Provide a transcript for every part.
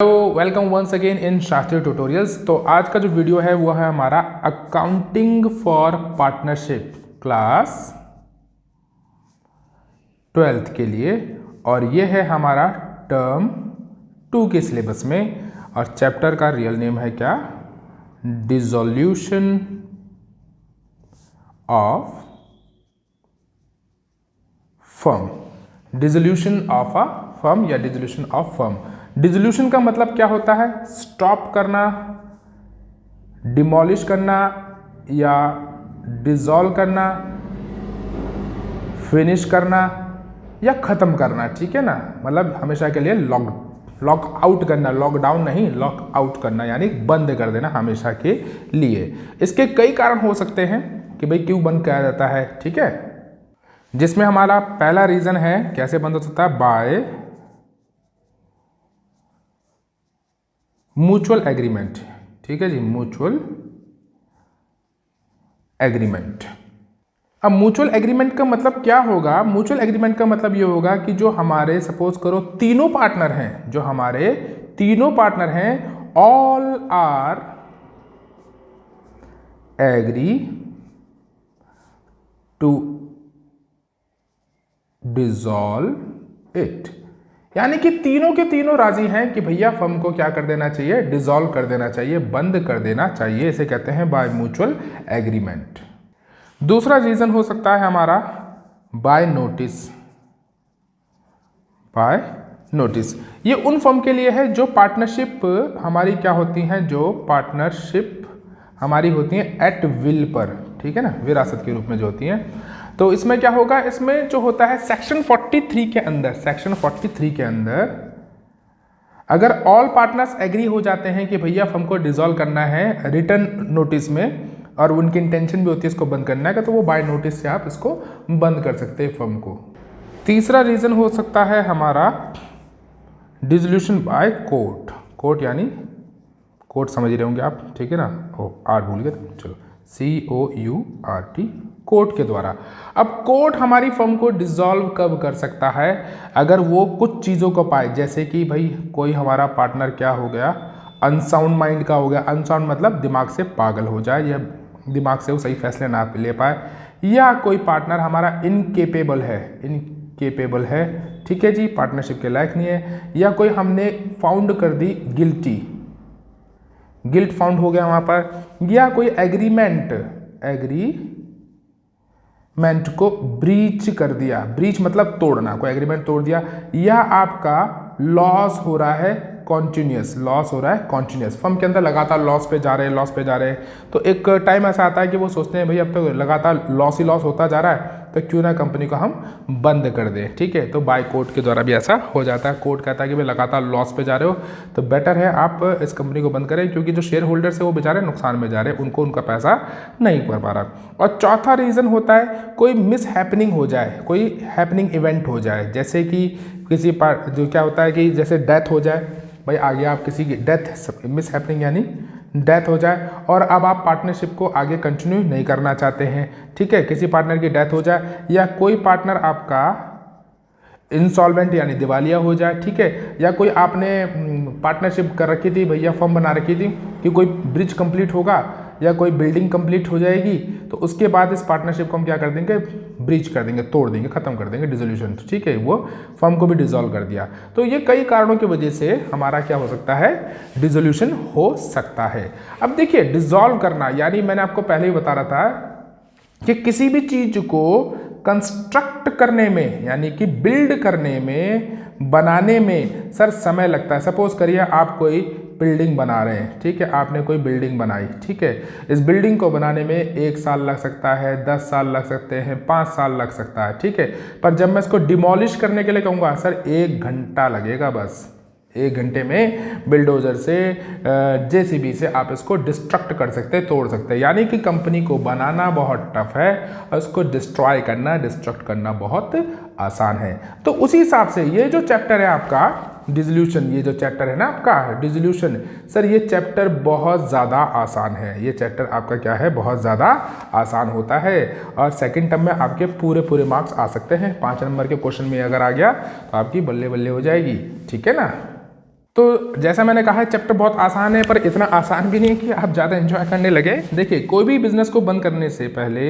Hello, welcome once again in Shastri tutorials. तो आज का जो वीडियो है वो है हमारा accounting for partnership class 12th के लिए, और ये है हमारा टर्म 2 के सिलेबस में। और चैप्टर का रियल नेम है क्या? Dissolution of firm, dissolution of a firm या डिसोल्यूशन ऑफ फर्म। डिसोल्यूशन का मतलब क्या होता है? स्टॉप करना, डिमोलिश करना या डिसॉल्व करना, फिनिश करना या ख़त्म करना। ठीक है ना, मतलब हमेशा के लिए लॉक आउट करना, लॉकडाउन नहीं, लॉक आउट करना यानी बंद कर देना हमेशा के लिए। इसके कई कारण हो सकते हैं कि भाई क्यों बंद किया जाता है। ठीक है, जिसमें हमारा पहला रीज़न है कैसे बंद हो सकता है? By mutual agreement. ठीक है जी, म्यूचुअल एग्रीमेंट। अब म्यूचुअल एग्रीमेंट का मतलब क्या होगा? म्यूचुअल एग्रीमेंट का मतलब ये होगा कि जो हमारे सपोज करो तीनों पार्टनर हैं, जो हमारे तीनों पार्टनर हैं, all are agree to dissolve it, यानी कि तीनों के तीनों राजी हैं कि भैया फर्म को क्या कर देना चाहिए? डिसॉल्व कर देना चाहिए, बंद कर देना चाहिए। इसे कहते हैं बाय म्यूचुअल एग्रीमेंट। दूसरा रीजन हो सकता है हमारा बाय नोटिस। बाय नोटिस ये उन फर्म के लिए है जो पार्टनरशिप हमारी क्या होती हैं, जो पार्टनरशिप हमारी होती हैं एट विल पर। ठीक है ना, विरासत के रूप में जो होती हैं। तो इसमें क्या होगा? इसमें जो होता है सेक्शन 43 के अंदर, सेक्शन 43 के अंदर अगर ऑल पार्टनर्स एग्री हो जाते हैं कि भैया फर्म को डिसॉल्व करना है रिटर्न नोटिस में, और उनकी इंटेंशन भी होती है इसको बंद करना है, तो वो बाय नोटिस से आप इसको बंद कर सकते हैं फर्म को। तीसरा रीजन हो सकता है हमारा डिसोल्यूशन बाय कोर्ट। कोर्ट यानी कोर्ट समझ रहे होंगे आप, ठीक है ना? ओ आर भूल गए, चलो COURT, कोर्ट के द्वारा। अब कोर्ट हमारी फर्म को डिसॉल्व कब कर सकता है? अगर वो कुछ चीज़ों को पाए, जैसे कि भाई कोई हमारा पार्टनर क्या हो गया? अनसाउंड माइंड का हो गया। अनसाउंड मतलब दिमाग से पागल हो जाए या दिमाग से वो सही फैसले ना ले पाए, या कोई पार्टनर हमारा इनकेपेबल है, इनकेपेबल है, ठीक है जी, पार्टनरशिप के लायक नहीं है, या कोई हमने फाउंड कर दी गिल्टी, गिल्ट फाउंड हो गया वहाँ पर, या कोई एग्रीमेंट को ब्रीच कर दिया। ब्रीच मतलब तोड़ना, कोई एग्रीमेंट तोड़ दिया, या आपका लॉस हो रहा है कॉन्टिन्यूस, लॉस हो रहा है कॉन्टिन्यूस, फर्म के अंदर लगातार लॉस पे जा रहे हैं, लॉस पे जा रहे हैं। तो एक टाइम ऐसा आता है कि वो सोचते हैं भाई अब तो लगातार लॉस ही लॉस होता जा रहा है, तो क्यों ना कंपनी को हम बंद कर दें। ठीक है, तो बाय कोर्ट के द्वारा भी ऐसा हो जाता है। कोर्ट कहता है कि भाई लगातार लॉस पे जा रहे हो तो बेटर है आप इस कंपनी को बंद करें, क्योंकि जो शेयर होल्डर्स है वो बेचारे नुकसान में जा रहे हैं, उनको उनका पैसा नहीं पड़ पा रहा। और चौथा रीज़न होता है कोई मिस हैपनिंग हो जाए, कोई हैपनिंग इवेंट हो जाए, जैसे कि किसी पार्ट जो क्या होता है कि जैसे डेथ हो जाए, भाई आगे आप किसी की डेथ, मिस हैपनिंग यानी डेथ हो जाए, और अब आप पार्टनरशिप को आगे कंटिन्यू नहीं करना चाहते हैं। ठीक है, किसी पार्टनर की डेथ हो जाए, या कोई पार्टनर आपका इंसॉल्वेंट यानी दिवालिया हो जाए। ठीक है, या कोई आपने पार्टनरशिप कर रखी थी, भैया फर्म बना रखी थी कि कोई ब्रिज कंप्लीट होगा या कोई बिल्डिंग कंप्लीट हो जाएगी, तो उसके बाद इस पार्टनरशिप को हम क्या कर देंगे? ब्रीच कर देंगे, तोड़ देंगे, खत्म कर देंगे, डिसोल्यूशन। ठीक है, वो फर्म को भी डिसॉल्व कर दिया। तो ये कई कारणों की वजह से हमारा क्या हो सकता है? डिसोल्यूशन हो सकता है। अब देखिए, डिसॉल्व करना यानी मैंने आपको पहले ही बता रहा था कि किसी भी चीज को कंस्ट्रक्ट करने में यानी कि बिल्ड करने में, बनाने में सर समय लगता है। सपोज करिए आप कोई बिल्डिंग बना रहे हैं, ठीक है, आपने कोई बिल्डिंग बनाई, ठीक है, इस बिल्डिंग को बनाने में 1 साल लग सकता है, 10 साल लग सकते हैं, 5 साल लग सकता है। ठीक है, पर जब मैं इसको डिमोलिश करने के लिए कहूँगा सर 1 घंटा लगेगा, बस 1 घंटे में बिल्डोजर से, JCB से आप इसको डिस्ट्रक्ट कर सकते हैं, तोड़ सकते हैं। यानी कि कंपनी को बनाना बहुत टफ है और इसको डिस्ट्रॉय करना, डिस्ट्रक्ट करना बहुत आसान है। तो उसी हिसाब से ये जो चैप्टर है आपका डिसोल्यूशन, ये जो चैप्टर है ना आपका डिसोल्यूशन, सर ये चैप्टर बहुत ज़्यादा आसान है। ये चैप्टर आपका क्या है? बहुत ज़्यादा आसान होता है, और सेकंड टर्म में आपके पूरे मार्क्स आ सकते हैं। 5 नंबर के क्वेश्चन में अगर आ गया तो आपकी बल्ले बल्ले हो जाएगी। ठीक है ना? तो जैसा मैंने कहा चैप्टर बहुत आसान है, पर इतना आसान भी नहीं है कि आप ज़्यादा एंजॉय करने लगे। देखिए, कोई भी बिजनेस को बंद करने से पहले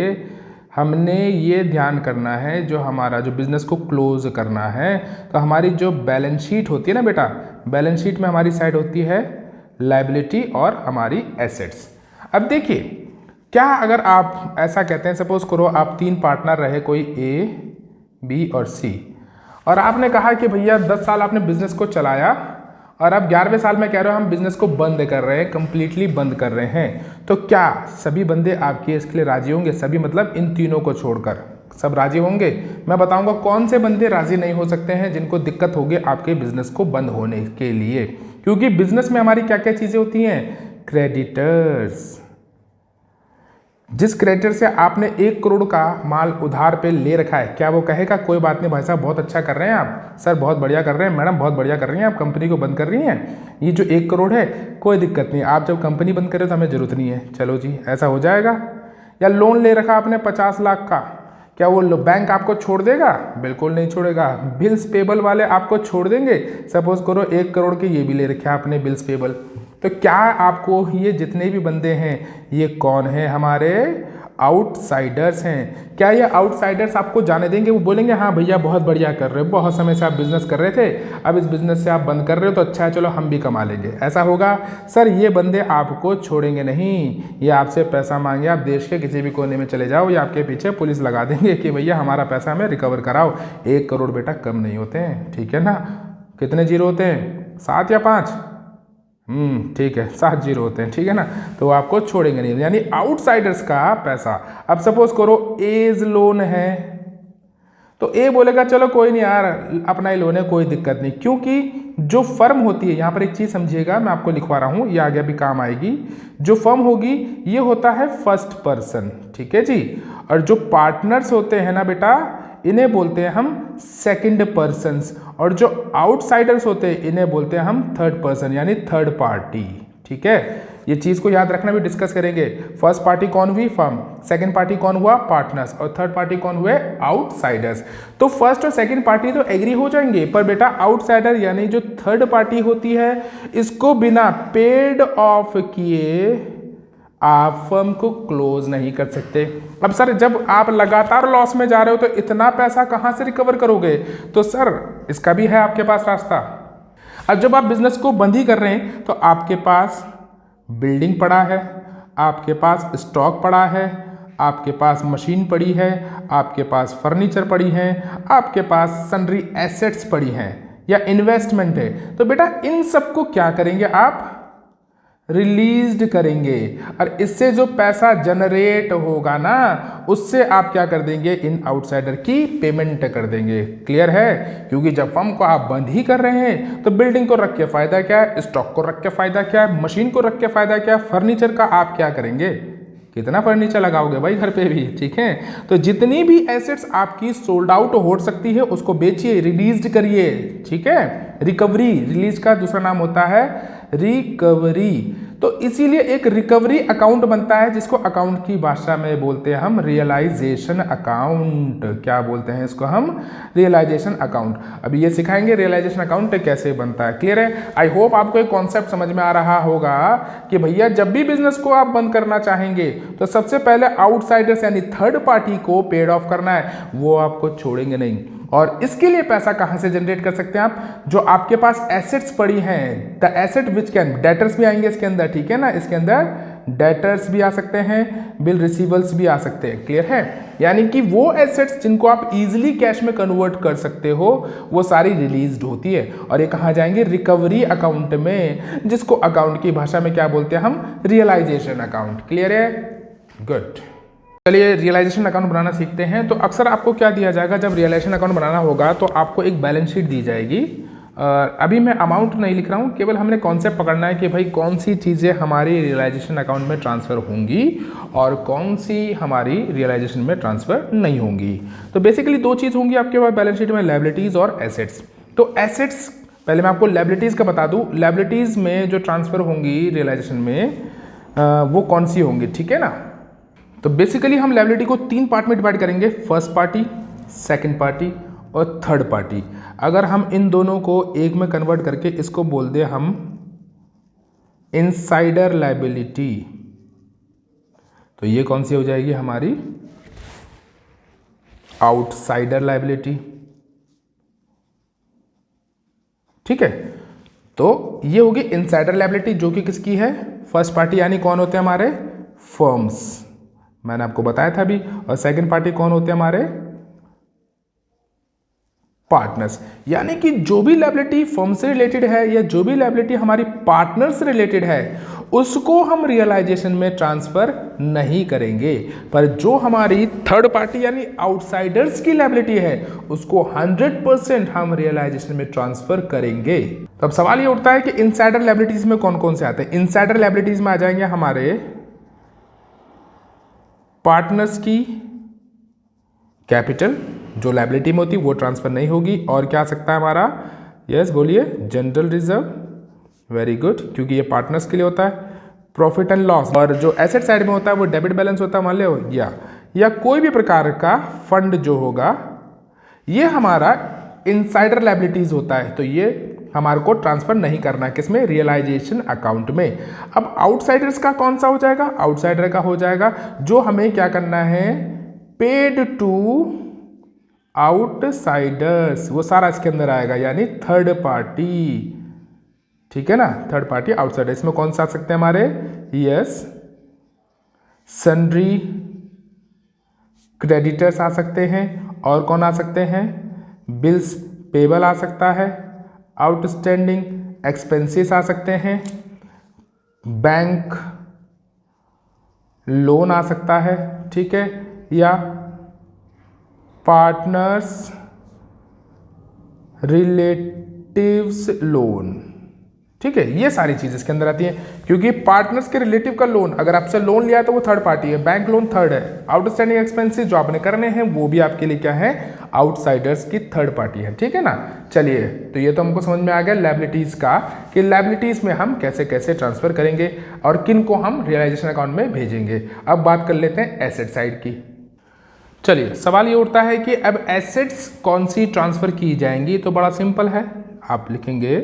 हमने ये ध्यान करना है, जो हमारा जो बिज़नेस को क्लोज करना है, तो हमारी जो बैलेंस शीट होती है ना बेटा, बैलेंस शीट में हमारी साइड होती है लायबिलिटी और हमारी एसेट्स। अब देखिए, क्या अगर आप ऐसा कहते हैं, सपोज करो आप 3 पार्टनर रहे, कोई ए, बी और सी, और आपने कहा कि भैया 10 साल आपने बिजनेस को चलाया और अब 11वें साल में कह रहे हो हम बिजनेस को बंद कर रहे हैं, कंप्लीटली बंद कर रहे हैं, तो क्या सभी बंदे आपके इसके लिए राजी होंगे? सभी मतलब इन तीनों को छोड़कर सब राजी होंगे? मैं बताऊंगा कौन से बंदे राजी नहीं हो सकते हैं, जिनको दिक्कत होगी आपके बिजनेस को बंद होने के लिए। क्योंकि बिजनेस में हमारी क्या क्या चीज़ें होती हैं? क्रेडिटर्स। जिस क्रेडिटर से आपने 1 करोड़ का माल उधार पे ले रखा है, क्या वो कहेगा कोई बात नहीं भाई साहब, बहुत अच्छा कर रहे हैं आप, सर बहुत बढ़िया कर रहे हैं, मैडम बहुत बढ़िया कर रही हैं, आप कंपनी को बंद कर रही हैं, ये जो 1 करोड़ है कोई दिक्कत नहीं, आप जब कंपनी बंद करें तो हमें ज़रूरत नहीं है, चलो जी, ऐसा हो जाएगा। या लोन ले रखा आपने 50 लाख का, क्या वो बैंक आपको छोड़ देगा? बिल्कुल नहीं छोड़ेगा। बिल्स पेबल वाले आपको छोड़ देंगे? सपोज करो 1 करोड़ के ये भी ले रखे आपने बिल्स पेबल, तो क्या आपको ये जितने भी बंदे हैं ये कौन है? हमारे आउटसाइडर्स हैं। क्या ये आउटसाइडर्स आपको जाने देंगे? वो बोलेंगे हाँ भैया बहुत बढ़िया कर रहे हो, बहुत समय से आप बिजनेस कर रहे थे, अब इस बिजनेस से आप बंद कर रहे हो तो अच्छा है, चलो हम भी कमा लेंगे, ऐसा होगा? सर ये बंदे आपको छोड़ेंगे नहीं, ये आपसे पैसा मांगे, आप देश के किसी भी कोने में चले जाओ, या आपके पीछे पुलिस लगा देंगे कि भैया हमारा पैसा हमें रिकवर कराओ। 1 करोड़ बेटा कम नहीं होते हैं, ठीक है ना? कितने जीरो होते हैं? 7 या 5? ठीक है, 7 जीरो होते हैं, ठीक है ना? तो आपको छोड़ेंगे नहीं, यानी आउटसाइडर्स का पैसा। अब सपोज करो एज लोन है, तो ए बोलेगा चलो कोई नहीं यार, अपना ही लोन है, कोई दिक्कत नहीं, क्योंकि जो फर्म होती है, यहाँ पर एक चीज़ समझिएगा, मैं आपको लिखवा रहा हूँ, ये आगे भी काम आएगी। जो फर्म होगी ये होता है फर्स्ट पर्सन, ठीक है जी, और जो पार्टनर्स होते हैं ना बेटा, इन्हें बोलते हैं हम सेकंड पर्सन्स, और जो आउटसाइडर्स होते हैं इन्हें बोलते हैं हम थर्ड पर्सन, यानी थर्ड पार्टी, ठीक है? ये चीज़ को याद रखना, भी डिस्कस करेंगे। फर्स्ट पार्टी कौन हुई? फर्म। सेकंड पार्टी कौन हुआ? पार्टनर्स। और थर्ड पार्टी कौन हुए? आउटसाइडर्स। तो फर्स्ट और सेकंड पार्टी तो एग्री हो जाएंगे, पर बेटा आउटसाइडर यानी जो थर्ड पार्टी होती है, इसको बिना पेड ऑफ किए आप फर्म को क्लोज नहीं कर सकते। अब सर जब आप लगातार लॉस में जा रहे हो तो इतना पैसा कहाँ से रिकवर करोगे? तो सर इसका भी है आपके पास रास्ता। अब जब आप बिजनेस को बंद ही कर रहे हैं तो आपके पास बिल्डिंग पड़ा है, आपके पास स्टॉक पड़ा है, आपके पास मशीन पड़ी है, आपके पास फर्नीचर पड़ी है, आपके पास सन्ड्री एसेट्स पड़ी हैं या इन्वेस्टमेंट है, तो बेटा इन सबको क्या करेंगे आप? रिलीज्ड करेंगे, और इससे जो पैसा जनरेट होगा ना, उससे आप क्या कर देंगे? इन आउटसाइडर की पेमेंट कर देंगे। क्लियर है? क्योंकि जब फर्म को आप बंद ही कर रहे हैं तो बिल्डिंग को रख के फायदा क्या है, स्टॉक को रख के फायदा क्या है, मशीन को रख के फायदा क्या है, फर्नीचर का आप क्या करेंगे? कितना फर्नीचर लगाओगे भाई घर पे भी, ठीक है? तो जितनी भी एसेट्स आपकी सोल्ड आउट हो सकती है उसको बेचिए, रिलीज करिए, ठीक है? रिकवरी, रिलीज का दूसरा नाम होता है रिकवरी। तो इसीलिए एक रिकवरी अकाउंट बनता है, जिसको अकाउंट की भाषा में बोलते हैं हम रियलाइजेशन अकाउंट। क्या बोलते हैं इसको हम? Realization account. अभी ये सिखाएंगे रियलाइजेशन अकाउंट कैसे बनता है। क्लियर है? आई होप आपको एक कॉन्सेप्ट समझ में आ रहा होगा कि भैया जब भी बिजनेस को आप बंद करना चाहेंगे तो सबसे पहले आउटसाइडर्स यानी थर्ड पार्टी को पेड ऑफ करना है, वो आपको छोड़ेंगे नहीं। और इसके लिए पैसा कहां से जनरेट कर सकते हैं आप? जो आपके पास एसेट्स पड़ी हैं, the asset which can, debtors भी आएंगे इसके अंदर, ठीक है ना? इसके अंदर डेटर्स भी आ सकते हैं, बिल रिसीवल्स भी आ सकते हैं। क्लियर है? यानी कि वो एसेट्स जिनको आप इजीली कैश में कन्वर्ट कर सकते हो वो सारी रिलीज्ड होती है, और ये कहाँ जाएंगे? रिकवरी अकाउंट में, जिसको अकाउंट की भाषा में क्या बोलते हैं हम? Realization account. क्लियर है? गुड। चलिए रियलाइजेशन अकाउंट बनाना सीखते हैं। तो अक्सर आपको क्या दिया जाएगा जब रियलाइजेशन अकाउंट बनाना होगा? तो आपको एक बैलेंस शीट दी जाएगी। अभी मैं अमाउंट नहीं लिख रहा हूँ, केवल हमने कॉन्सेप्ट पकड़ना है कि भाई कौन सी चीज़ें हमारी रियलाइजेशन अकाउंट में ट्रांसफ़र होंगी और कौन सी हमारी रियलाइजेशन में ट्रांसफ़र नहीं होंगी। तो बेसिकली 2 चीज़ होंगी आपके पास बैलेंस शीट में, लायबिलिटीज़ और एसेट्स। तो एसेट्स पहले मैं आपको लायबिलिटीज़ का बता दूँ। लायबिलिटीज़ में जो ट्रांसफ़र होंगी रियलाइजेशन में वो कौन सी होंगी, ठीक है ना? तो बेसिकली हम लायबिलिटी को 3 पार्ट में डिवाइड करेंगे, फर्स्ट पार्टी, सेकंड पार्टी और थर्ड पार्टी। अगर हम इन दोनों को एक में कन्वर्ट करके इसको बोल दें हम इनसाइडर लायबिलिटी, तो ये कौन सी हो जाएगी हमारी आउटसाइडर लायबिलिटी। ठीक है, तो ये होगी इनसाइडर लायबिलिटी जो कि किसकी है, फर्स्ट पार्टी यानी कौन होते हैं हमारे फर्म्स, मैंने आपको बताया था अभी। और सेकंड पार्टी कौन होते हैं हमारे पार्टनर्स, यानी कि जो भी लायबिलिटी फर्म से रिलेटेड है या जो भी लायबिलिटी हमारी पार्टनर से रिलेटेड है उसको हम रियलाइजेशन में ट्रांसफर नहीं करेंगे, पर जो हमारी थर्ड पार्टी यानी आउटसाइडर्स की लायबिलिटी है उसको 100% हम रियलाइजेशन में ट्रांसफर करेंगे। तो अब सवाल ये उठता है कि इनसाइडर लायबिलिटीज में कौन कौन से आते हैं। इनसाइडर लायबिलिटीज में आ जाएंगे हमारे पार्टनर्स की कैपिटल, जो लायबिलिटी में होती वो ट्रांसफर नहीं होगी। और क्या आ सकता है हमारा, यस बोलिए, जनरल रिजर्व, वेरी गुड, क्योंकि ये पार्टनर्स के लिए होता है। प्रॉफिट एंड लॉस, और जो एसेट साइड में होता है वो डेबिट बैलेंस होता है मान लो, या कोई भी प्रकार का फंड जो होगा ये हमारा इनसाइडर लायबिलिटीज होता है, तो ये हमारे को ट्रांसफर नहीं करना है किसमें, रियलाइजेशन अकाउंट में। अब आउटसाइडर्स का कौन सा हो जाएगा, आउटसाइडर का हो जाएगा जो हमें क्या करना है, पेड टू आउटसाइडर्स, वो सारा इसके अंदर आएगा, यानी थर्ड पार्टी। ठीक है ना, थर्ड पार्टी आउटसाइडर, इसमें कौन सा आ सकते हैं हमारे, यस सन्ड्री क्रेडिटर्स आ सकते हैं, और कौन आ सकते हैं, बिल्स पेबल आ सकता है, आउटस्टैंडिंग एक्सपेंसेस आ सकते हैं, बैंक लोन आ सकता है, ठीक है, या पार्टनर्स रिलेटिव्स लोन। ठीक है, ये सारी चीज़ इसके अंदर आती है, क्योंकि पार्टनर्स के रिलेटिव का लोन, अगर आपसे लोन लिया तो वो थर्ड पार्टी है, बैंक लोन थर्ड है, आउटस्टैंडिंग एक्सपेंसेस जो आपने करने हैं वो भी आपके लिए क्या है, आउटसाइडर्स की थर्ड पार्टी है। ठीक है ना, चलिए, तो ये तो हमको समझ में आ गया लायबिलिटीज का, कि लायबिलिटीज में हम कैसे कैसे ट्रांसफर करेंगे और किन को हम रियलाइजेशन अकाउंट में भेजेंगे। अब बात कर लेते हैं एसेट साइड की। चलिए, सवाल ये उठता है कि अब एसेट्स कौन सी ट्रांसफर की जाएंगी, तो बड़ा सिंपल है, आप लिखेंगे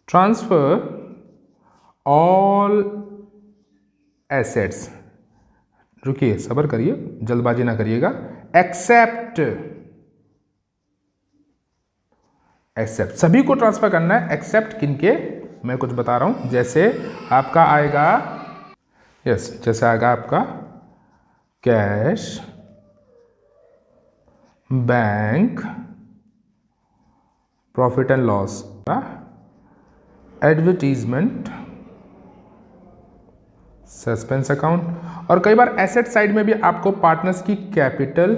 ट्रांसफर ऑल एसेट्स, रुकिए सब्र करिए, जल्दबाजी ना करिएगा, एक्सेप्ट सभी को ट्रांसफर करना है, एक्सेप्ट किनके, मैं कुछ बता रहा हूं, जैसे आपका आएगा, यस जैसे आएगा आपका cash, bank, profit and loss, advertisement, suspense account, और कई बार एसेट साइड में भी आपको पार्टनर्स की कैपिटल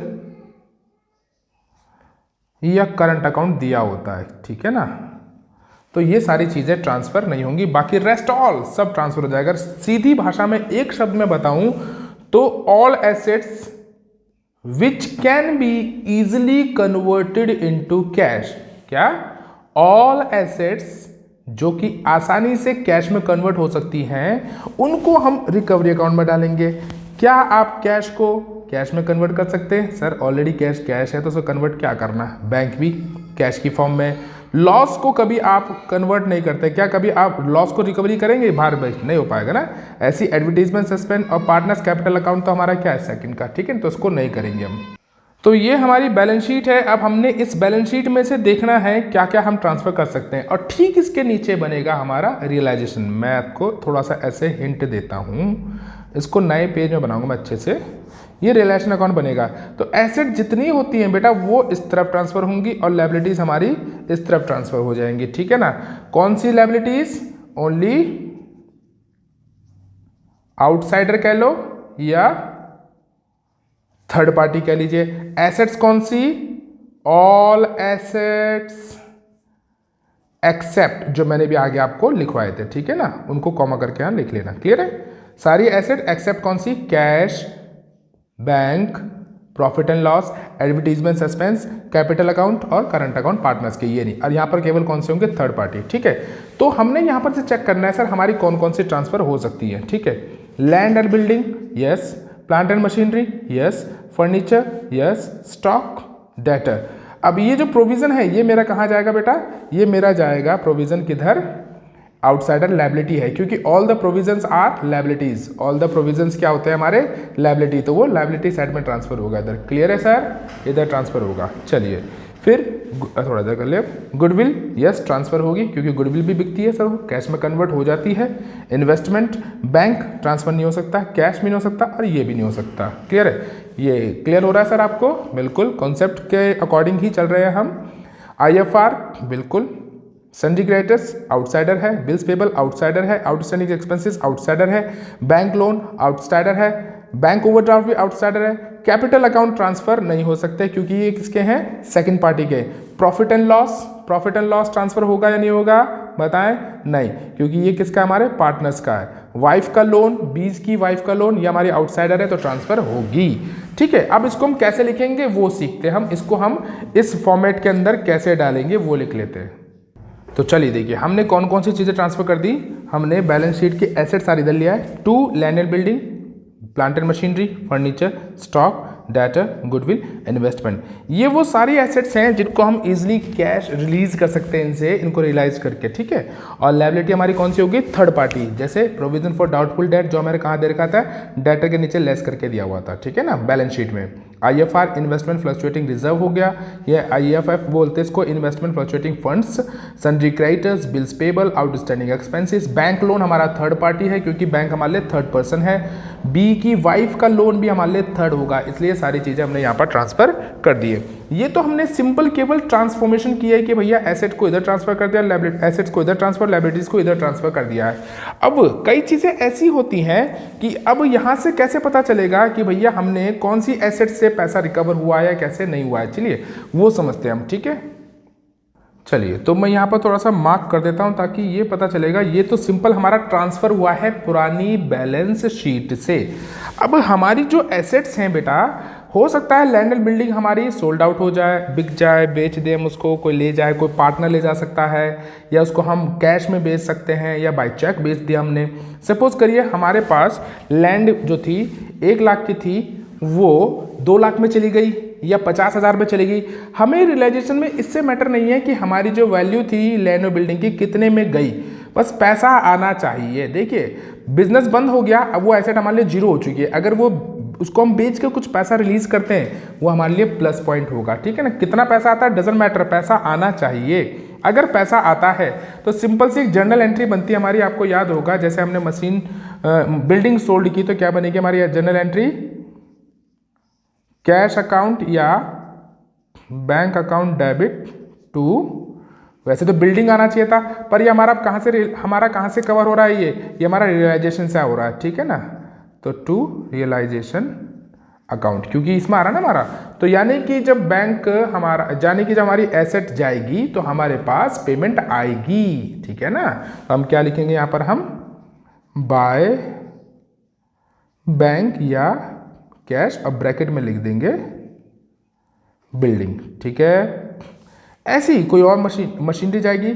या करंट अकाउंट दिया होता है। ठीक है ना, तो ये सारी चीजें ट्रांसफर नहीं होंगी, बाकी रेस्ट ऑल सब ट्रांसफर हो जाएगा। सीधी भाषा में एक शब्द में बताऊं तो all assets which can be easily converted into cash, क्या, ऑल एसेट्स जो कि आसानी से कैश में कन्वर्ट हो सकती हैं उनको हम रिकवरी अकाउंट में डालेंगे। क्या आप कैश को कैश में कन्वर्ट कर सकते हैं, सर ऑलरेडी कैश है तो उसे कन्वर्ट क्या करना, बैंक भी कैश की फॉर्म में। लॉस को कभी आप कन्वर्ट नहीं करते, क्या कभी आप लॉस को रिकवरी करेंगे, बाहर नहीं हो पाएगा ना। ऐसी एडवर्टीजमेंट, सस्पेंड और पार्टनर्स कैपिटल अकाउंट तो हमारा क्या है, सेकंड का, ठीक है, तो उसको नहीं करेंगे हम। तो ये हमारी बैलेंस शीट है। अब हमने इस बैलेंस शीट में से देखना है क्या क्या हम ट्रांसफर कर सकते हैं, और ठीक इसके नीचे बनेगा हमारा रियलाइजेशन। मैं आपको थोड़ा सा ऐसे हिंट देता हूँ, इसको नए पेज में बनाऊंगा मैं अच्छे से, ये रियलाइजेशन अकाउंट बनेगा। तो एसेट जितनी होती हैं बेटा वो इस तरफ ट्रांसफर होंगी और लायबिलिटीज हमारी इस तरफ ट्रांसफर हो जाएंगी। ठीक है ना, कौन सी लायबिलिटीज, ओनली आउटसाइडर कह लो या थर्ड पार्टी कह लीजिए। एसेट्स कौन सी, ऑल एसेट्स एक्सेप्ट, जो मैंने भी आगे आपको लिखवाए थे, ठीक है ना, उनको कॉमा करके यहां लिख लेना, क्लियर है। सारी एसेट एक्सेप्ट कौन सी, cash, bank, profit and loss, advertisement, suspense, capital account और करंट अकाउंट पार्टनर्स के, ये नहीं। और यहाँ पर केवल कौन से होंगे, थर्ड पार्टी। ठीक है, तो हमने यहाँ पर से चेक करना है सर हमारी कौन कौन सी ट्रांसफर हो सकती है। ठीक है, land and building, yes, plant and machinery, yes, furniture, yes, stock, debtor. अब ये जो प्रोविजन है ये मेरा कहाँ जाएगा बेटा, ये मेरा जाएगा प्रोविजन किधर, आउटसाइडर लायबिलिटी है, क्योंकि all the provisions are liabilities, all the provisions क्या होते हैं हमारे, लायबिलिटी, तो वो लायबिलिटी साइड में ट्रांसफर होगा इधर। क्लियर है सर, इधर ट्रांसफर होगा। चलिए फिर थोड़ा इधर कर ले, गुडविल, यस ट्रांसफर होगी क्योंकि गुडविल भी बिकती है सर, कैश में कन्वर्ट हो जाती है। इन्वेस्टमेंट, बैंक ट्रांसफर नहीं हो सकता, कैश भी नहीं हो सकता और ये भी नहीं हो सकता। क्लियर है, ये क्लियर हो रहा है सर आपको, बिल्कुल कॉन्सेप्ट के अकॉर्डिंग ही चल रहे हैं हम। IFR बिल्कुल, सन्ड्री क्रेडिटर्स आउटसाइडर है, बिल्स पेबल आउटसाइडर है, आउटस्टैंडिंग एक्सपेंसेस आउटसाइडर है, बैंक लोन आउटसाइडर है, बैंक ओवरड्राफ्ट भी आउटसाइडर है, कैपिटल अकाउंट ट्रांसफर नहीं हो सकते क्योंकि ये किसके हैं, सेकंड पार्टी के। प्रॉफिट एंड लॉस ट्रांसफर होगा या नहीं होगा बताएं, नहीं, क्योंकि ये किसका, हमारे पार्टनर्स का है। वाइफ का लोन, बीज की वाइफ का लोन, ये हमारी आउटसाइडर है तो ट्रांसफर होगी। ठीक है, अब इसको हम कैसे लिखेंगे वो सीखते हैं, हम इसको हम इस फॉर्मेट के अंदर कैसे डालेंगे वो लिख लेते हैं। तो चलिए देखिए हमने कौन कौन सी चीज़ें ट्रांसफर कर दी। हमने बैलेंस शीट के एसेट सारे इधर लिया है, 2 land and building, plant and machinery, furniture, stock, debtor, goodwill, investment. ये वो सारी एसेट्स हैं जिनको हम इजीली कैश रिलीज कर सकते हैं इनसे, इनको रियलाइज करके। ठीक है, और लायबिलिटी हमारी कौन सी होगी, थर्ड पार्टी, जैसे प्रोविजन फॉर डाउटफुल डेट जो हमारे कहाँ दे रखा था, डेटर के नीचे लेस करके दिया हुआ था। ठीक है ना, बैलेंस शीट में। IFR इन्वेस्टमेंट फ्लक्चुएटिंग रिजर्व हो गया, ये IFF बोलते हैं इसको, investment fluctuating funds, sundry creditors, bills payable, outstanding expenses. Bank loan हमारा थर्ड पार्टी है क्योंकि बैंक हमारे लिए थर्ड पर्सन है। बी की वाइफ का लोन भी हमारे लिए थर्ड होगा, इसलिए सारी चीज़ें हमने यहाँ पर ट्रांसफर कर दिए। ये तो हमने सिंपल केवल ट्रांसफॉर्मेशन किया है कि भैया एसेट को इधर ट्रांसफर कर दिया, एसेट्स को इधर ट्रांसफर, लायबिलिटीज को इधर ट्रांसफर कर दिया है। अब कई चीज़ें ऐसी होती हैं कि अब यहाँ से कैसे पता चलेगा कि भैया हमने कौन सी एसेट से पैसा रिकवर हुआ है या कैसे नहीं हुआ है, चलिए वो समझते हैं हम। ठीक है, चलिए तो मैं यहाँ पर थोड़ा सा मार्क कर देता हूँ ताकि ये पता चलेगा। ये तो सिंपल हमारा ट्रांसफर हुआ है पुरानी बैलेंस शीट से। अब हमारी जो एसेट्स हैं बेटा, हो सकता है लैंड एंड बिल्डिंग हमारी सोल्ड आउट हो जाए, बिक जाए, बेच दें हम उसको, कोई ले जाए, कोई पार्टनर ले जा सकता है, या उसको हम कैश में बेच सकते हैं या बाय चेक बेच दिया हमने। सपोज करिए हमारे पास लैंड जो थी 1 लाख की थी, वो 2 लाख में चली गई या 50,000 में चली गई। हमें रियलाइजेशन में इससे मैटर नहीं है कि हमारी जो वैल्यू थी लैंड और बिल्डिंग की कितने में गई, बस पैसा आना चाहिए। देखिए बिजनेस बंद हो गया, अब वो एसेट हमारे लिए जीरो हो चुकी है, अगर वो उसको हम बेच के कुछ पैसा रिलीज करते हैं वो हमारे लिए प्लस पॉइंट होगा। ठीक है ना, कितना पैसा आता है डजंट मैटर, पैसा आना चाहिए। अगर पैसा आता है तो सिंपल सी एक जर्नल एंट्री बनती है हमारी, आपको याद होगा जैसे हमने मशीन बिल्डिंग सोल्ड की तो क्या बनेगी हमारी जर्नल एंट्री, कैश अकाउंट या बैंक अकाउंट डेबिट टू, वैसे तो बिल्डिंग आना चाहिए था पर ये हमारा कहाँ से कवर हो रहा है, ये हमारा रियलाइजेशन से हो रहा है। ठीक है ना, तो टू रियलाइजेशन अकाउंट, क्योंकि इसमें आ रहा है ना हमारा, तो यानी कि जब बैंक हमारा, यानी कि जब हमारी एसेट जाएगी तो हमारे पास पेमेंट आएगी। ठीक है ना, तो हम क्या लिखेंगे यहाँ पर, हम बाय बैंक या कैश, अब ब्रैकेट में लिख देंगे बिल्डिंग। ठीक है, ऐसी कोई और मशीनरी जाएगी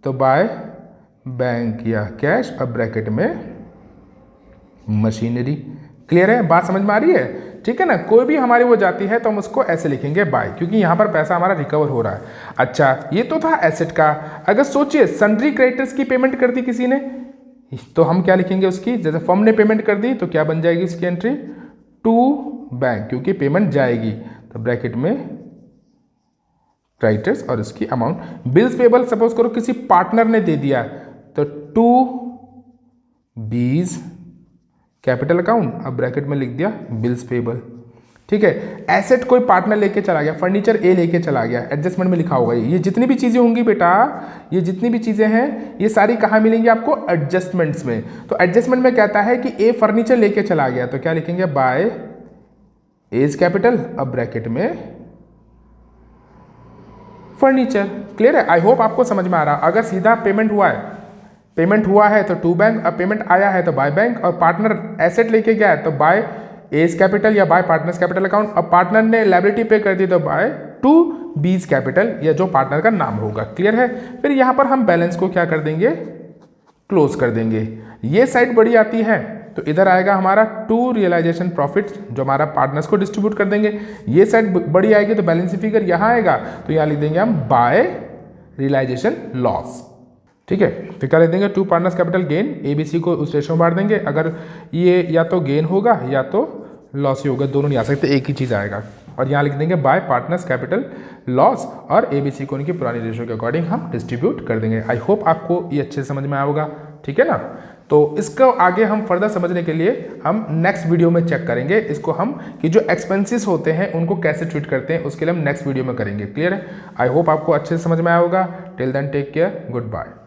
तो बाय बैंक या कैश, अब ब्रैकेट में मशीनरी। क्लियर है, बात समझ में आ रही है। ठीक है ना, कोई भी हमारी वो जाती है तो हम उसको ऐसे लिखेंगे बाय, क्योंकि यहाँ पर पैसा हमारा रिकवर हो रहा है। अच्छा, ये तो था एसेट का। अगर सोचिए सन्ड्री क्रेडिटर्स की पेमेंट कर दी किसी ने, तो हम क्या लिखेंगे उसकी, जैसे फर्म ने पेमेंट कर दी तो क्या बन जाएगी उसकी एंट्री, टू बैंक, क्योंकि पेमेंट जाएगी तो ब्रैकेट में क्रेडिटर्स और इसकी अमाउंट। बिल्स पेबल सपोज करो किसी पार्टनर ने दे दिया तो टू बीज कैपिटल अकाउंट, अब ब्रैकेट में लिख दिया बिल्स पेबल। ठीक है, एसेट कोई पार्टनर लेके चला गया, फर्नीचर ए लेके चला गया, एडजस्टमेंट में लिखा होगा। ये जितनी भी चीज़ें होंगी बेटा, ये जितनी भी चीज़ें हैं ये सारी कहाँ मिलेंगी आपको, एडजस्टमेंट्स में। तो एडजस्टमेंट में कहता है कि ए फर्नीचर लेके चला गया तो क्या लिखेंगे, बाय एज कैपिटल, अब ब्रैकेट में फर्नीचर। क्लियर है, आई होप आपको समझ में आ रहा। अगर सीधा पेमेंट हुआ है तो टू बैंक, अब पेमेंट आया है तो बाय बैंक, और पार्टनर एसेट लेके गया है तो बाय एज कैपिटल या बाय पार्टनर्स कैपिटल अकाउंट, अब पार्टनर ने लायबिलिटी पे कर दी तो बाय टू बीज कैपिटल या जो पार्टनर का नाम होगा। क्लियर है, फिर यहाँ पर हम बैलेंस को क्या कर देंगे, क्लोज कर देंगे। ये साइड बड़ी आती है तो इधर आएगा हमारा टू रियलाइजेशन प्रॉफिट जो हमारा पार्टनर्स को डिस्ट्रीब्यूट कर देंगे। ये साइड बड़ी आएगी तो बैलेंस शीट फिगर यहाँ आएगा, तो यहाँ लिख देंगे हम बाय रियलाइजेशन लॉस। ठीक है, फिर क्या लिख देंगे, two partners capital gain, ABC को उस रेशो में बांट देंगे। अगर ये या तो गेन होगा या तो लॉस ही होगा, दोनों नहीं आ सकते, एक ही चीज़ आएगा। और यहाँ लिख देंगे बाय पार्टनर्स कैपिटल लॉस, और ABC को उनकी पुरानी रेशो के अकॉर्डिंग हम डिस्ट्रीब्यूट कर देंगे। आई होप आपको ये अच्छे से समझ में आया होगा। ठीक है ना, तो इसको आगे हम फर्दर समझने के लिए हम नेक्स्ट वीडियो में चेक करेंगे इसको, हम कि जो एक्सपेंसेस होते हैं उनको कैसे ट्रीट करते हैं, उसके लिए हम नेक्स्ट वीडियो में करेंगे। क्लियर है? आई होप आपको अच्छे से समझ में आया होगा। Till then take care, good bye.